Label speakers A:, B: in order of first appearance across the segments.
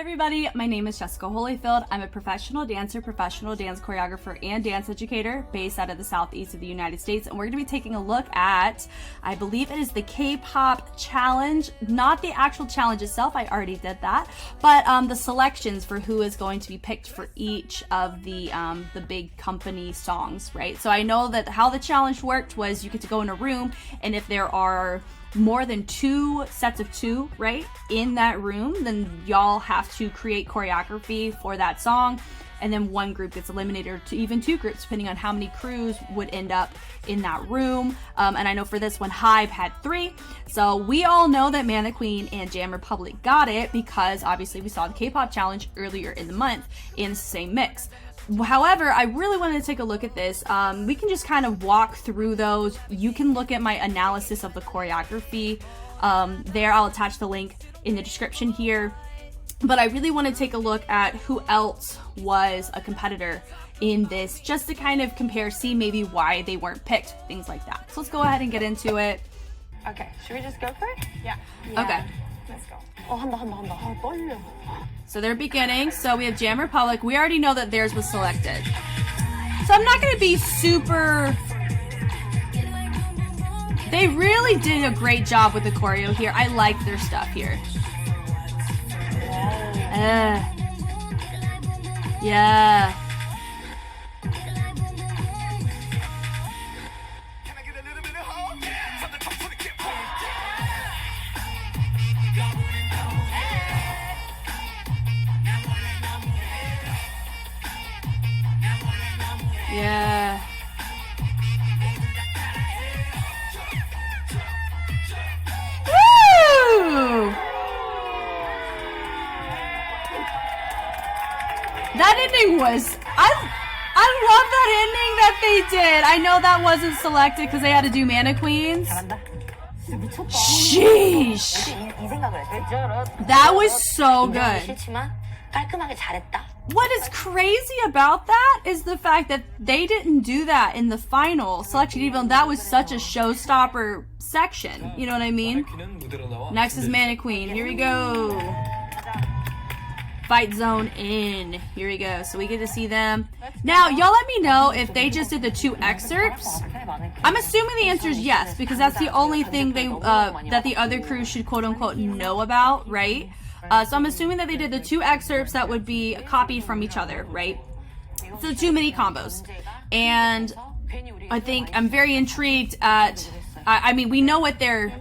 A: everybody, my name is Jessica Holyfield. I'm a professional dancer, professional dance choreographer, and dance educator based out of the southeast of the United States. And we're going to be taking a look at, I believe it is the K-pop challenge, not the actual challenge itself, I already did that, but the selections for who is going to be picked for each of the big company songs, right? So I know that how the challenge worked was you get to go in a room, and if there are more than two sets of two, right, in that room, then y'all have to create choreography for that song, and then one group gets eliminated, or even two groups, depending on how many crews would end up in that room. And I know for this one, HYBE had 3. So we all know that Man the Queen and Jam Republic got it because obviously we saw the K-pop challenge earlier in the month in the same mix. However, I really wanted to take a look at this. We can just kind of walk through those. You can look at my analysis of the choreography there. I'll attach the link in the description here. But I really want to take a look at who else was a competitor in this, just to kind of compare, see maybe why they weren't picked, things like that. So let's go ahead and get into it.
B: Okay, should we just go for it? Yeah.
A: Okay.
B: Let's go. 한다. 떨려.
A: So they're beginning. So we have Jam Republic. We already know that theirs was selected. So I'm not going to be super... They really did a great job with the choreo here. I like their stuff here. Yeah. Yeah. Woo! That ending was, I love that ending that they did. I know that wasn't selected because they had to do Mana Queens. Sheesh. That was so good. What is crazy about that is the fact that they didn't do that in the final selection, even though that was such a showstopper section. You know what I mean? Next is Mana Queen. Here we go. Fight zone in. Here we go. So we get to see them. Now, y'all let me know if they just did the 2 excerpts. I'm assuming the answer is yes, because that's the only thing they that the other crew should quote unquote know about, right? So I'm assuming that they did the 2 excerpts that would be copied from each other, right? So 2 mini combos. And I think I'm very intrigued at, I mean, we know what their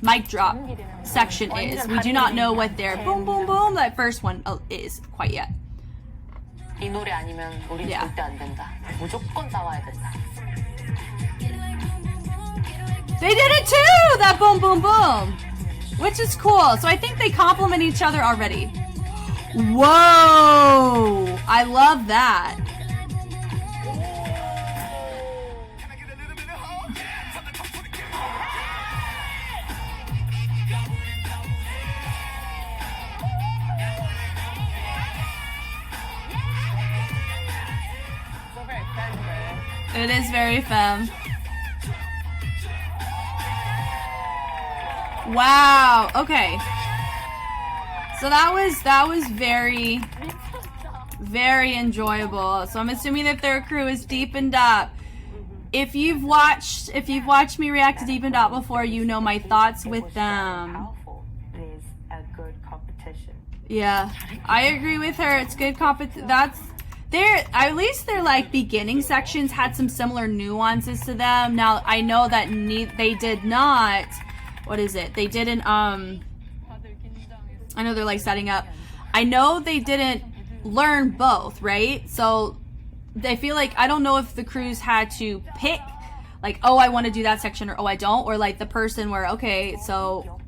A: mic drop section is. We do not know what their boom, boom, boom, that first one is quite yet. Yeah. They did it too! That boom, boom, boom! Which is cool. So I think they complement each other already. Whoa! I love that. It is very femme. Wow. Okay. So that was very, very enjoyable. So I'm assuming that their crew is Deepened Up. If you've watched me react to Deepened Up before, you know my thoughts with them. Yeah, I agree with her. It's good competition. At least their like beginning sections had some similar nuances to them. Now I know that they did not. What is it? They didn't, I know they're like setting up. I know they didn't learn both, right? So they feel like, I don't know if the crews had to pick, like, oh, I want to do that section, or oh, I don't, or like the person where, okay, so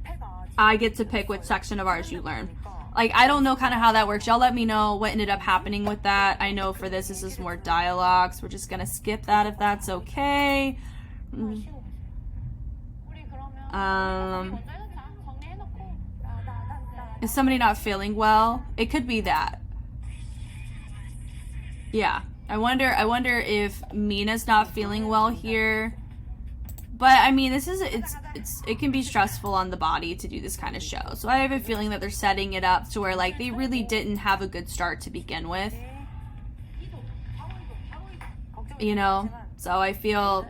A: I get to pick which section of ours you learn. Like, I don't know kind of how that works. Y'all let me know what ended up happening with that. I know for this is more dialogues. We're just going to skip that if that's okay. Is somebody not feeling well? It could be that. Yeah. I wonder if Mina's not feeling well here. But I mean, it can be stressful on the body to do this kind of show. So I have a feeling that they're setting it up to where like they really didn't have a good start to begin with. You know? So I feel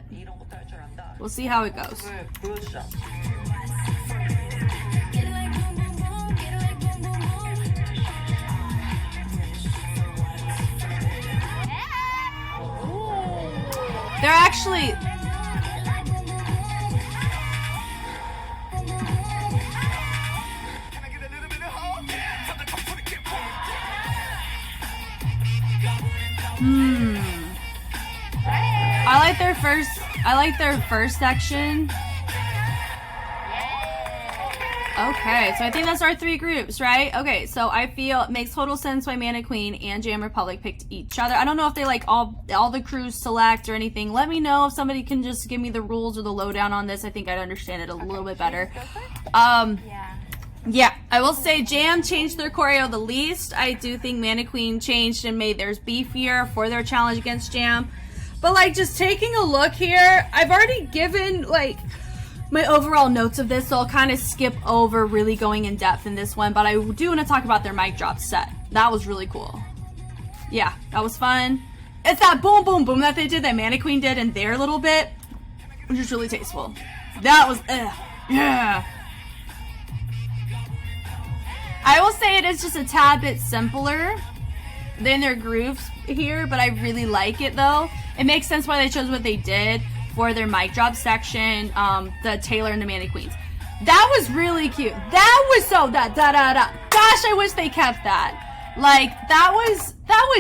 A: we'll see how it goes. They're actually I like their first section. Okay, so I think that's our 3 groups, right? Okay, so I feel it makes total sense why Mana Queen and Jam Republic picked each other. I don't know if they like all the crews select or anything. Let me know if somebody can just give me the rules or the lowdown on this. I think I'd understand it a little bit better. Yeah, I will say Jam changed their choreo the least. I do think Mana Queen changed and made theirs beefier for their challenge against Jam. But like just taking a look here, I've already given like my overall notes of this, so I'll kind of skip over really going in depth in this one, but I do want to talk about their mic drop set. That was really cool. Yeah, that was fun. It's that boom, boom, boom that they did, that Mana Queen did in their little bit, which is really tasteful. That was, yeah. I will say it is just a tad bit simpler than their grooves here, but I really like it though. It makes sense why they chose what they did for their mic drop section, the Taylor and the Mana Queens. That was really cute. That was so da da da da. Gosh, I wish they kept that. Like that was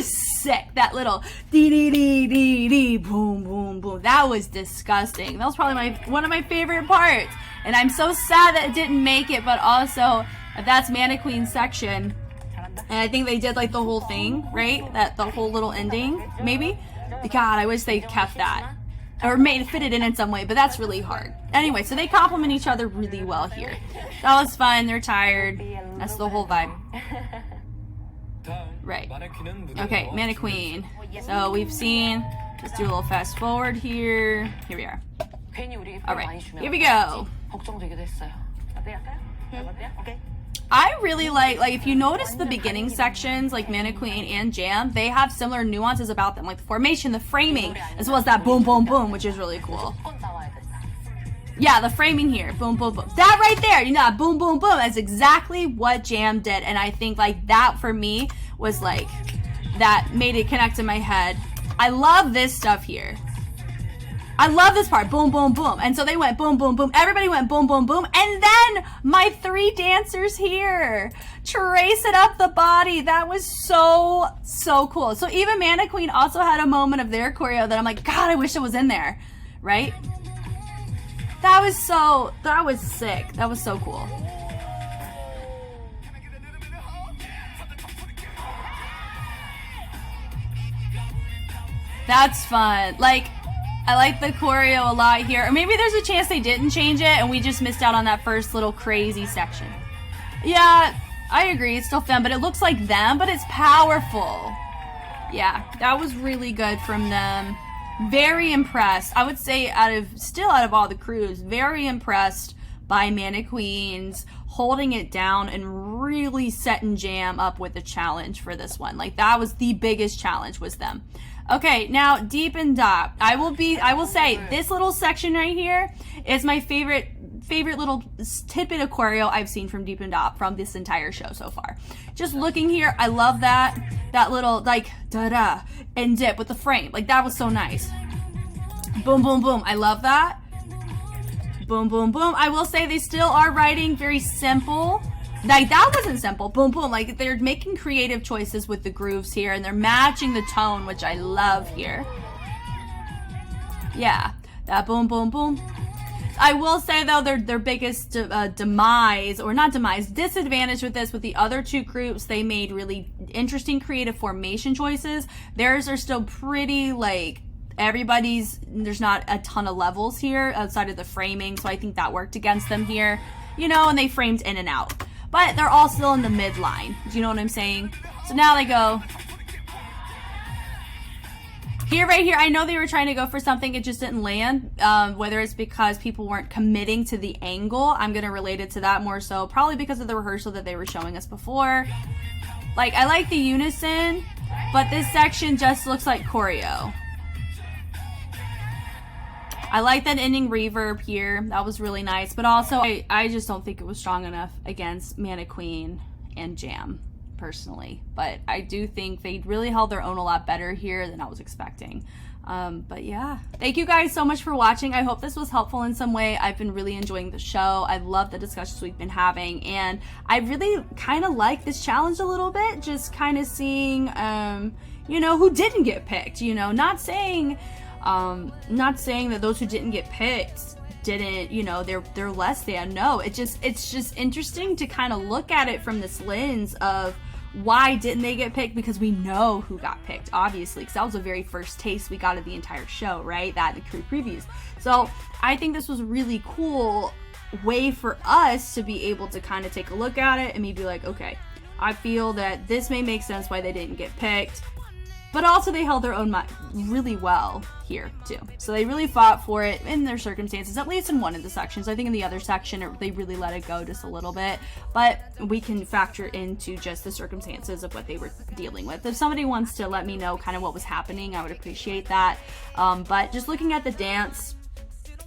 A: sick. That little dee dee dee dee dee boom boom boom. That was disgusting. That was probably one of my favorite parts. And I'm so sad that it didn't make it, but also that's Mana Queen's section. And I think they did like the whole thing, right? That the whole little ending, maybe. God, I wish they kept that. Or fit it in some way, but that's really hard. Anyway, so they complement each other really well here. That was fun. They're tired. That's the whole vibe. Right. Okay, Mana Queen. So we've seen, let's do a little fast forward here. Here we are. Alright, here we go. I really like if you notice the beginning sections, like Mana Queen and Jam, they have similar nuances about them, like the formation, the framing, as well as that boom, boom, boom, which is really cool. Yeah, the framing here, boom, boom, boom. That right there, you know, that boom, boom, boom, that's exactly what Jam did, and I think like that for me was like, that made it connect in my head. I love this stuff here. I love this part, boom, boom, boom. And so they went boom, boom, boom. Everybody went boom, boom, boom. And then my 3 dancers here, trace it up the body. That was so, so cool. So even Mana Queen also had a moment of their choreo that I'm like, God, I wish it was in there, right? That was sick. That was so cool. That's fun. Like, I like the choreo a lot here. Or maybe there's a chance they didn't change it and we just missed out on that first little crazy section. Yeah, I agree. It's still fun, but it looks like them, but it's powerful. Yeah, that was really good from them. Very impressed. I would say out of all the crews, very impressed by Mana Queens holding it down and really setting Jam up with a challenge for this one. Like that was the biggest challenge, was them. Okay, now Deep and Dop. I will say this little section right here is my favorite little tidbit of choreo I've seen from Deep and Dop from this entire show so far. Just looking here, I love that little like da-da and dip with the frame. Like that was so nice. Boom, boom, boom. I love that. Boom, boom, boom. I will say they still are writing very simple. Like that wasn't simple. Boom, boom. Like they're making creative choices with the grooves here and they're matching the tone, which I love here. Yeah, that boom, boom, boom. I will say though, their biggest disadvantage with this, with the other 2 groups, they made really interesting creative formation choices. Theirs are still pretty like there's not a ton of levels here outside of the framing, so I think that worked against them here. You know, and they framed in and out. But they're all still in the midline. Do you know what I'm saying? So now they go. Right here, I know they were trying to go for something, it just didn't land. Whether it's because people weren't committing to the angle, I'm gonna relate it to that more so, probably because of the rehearsal that they were showing us before. Like, I like the unison, but this section just looks like choreo. I like that ending reverb here. That was really nice. But also, I just don't think it was strong enough against Mannequin and Jam, personally. But I do think they really held their own a lot better here than I was expecting. But yeah, thank you guys so much for watching. I hope this was helpful in some way. I've been really enjoying the show. I love the discussions we've been having, and I really kind of like this challenge a little bit, just kind of seeing, you know, who didn't get picked, you know, not saying that those who didn't get picked didn't, you know, they're less than. No, it's just interesting to kind of look at it from this lens of, why didn't they get picked? Because we know who got picked, obviously, because that was the very first taste we got of the entire show, right? That and the crew previews. So I think this was a really cool way for us to be able to kind of take a look at it and maybe be like, okay, I feel that this may make sense why they didn't get picked. But also they held their own really well here too. So they really fought for it in their circumstances, at least in one of the sections. I think in the other section, they really let it go just a little bit. But we can factor into just the circumstances of what they were dealing with. If somebody wants to let me know kind of what was happening, I would appreciate that. But just looking at the dance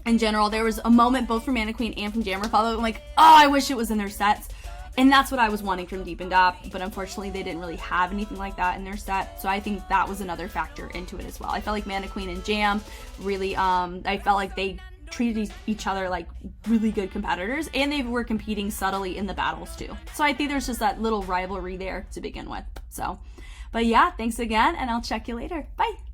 A: in general, there was a moment both from Mannequin and from Jammer Follow. I'm like, oh, I wish it was in their sets. And that's what I was wanting from Deep and Dop, but unfortunately they didn't really have anything like that in their set, so I think that was another factor into it as well. I felt like Mannequin and Jam really, I felt like they treated each other like really good competitors, and they were competing subtly in the battles too. So I think there's just that little rivalry there to begin with. So, but yeah, thanks again, and I'll check you later. Bye!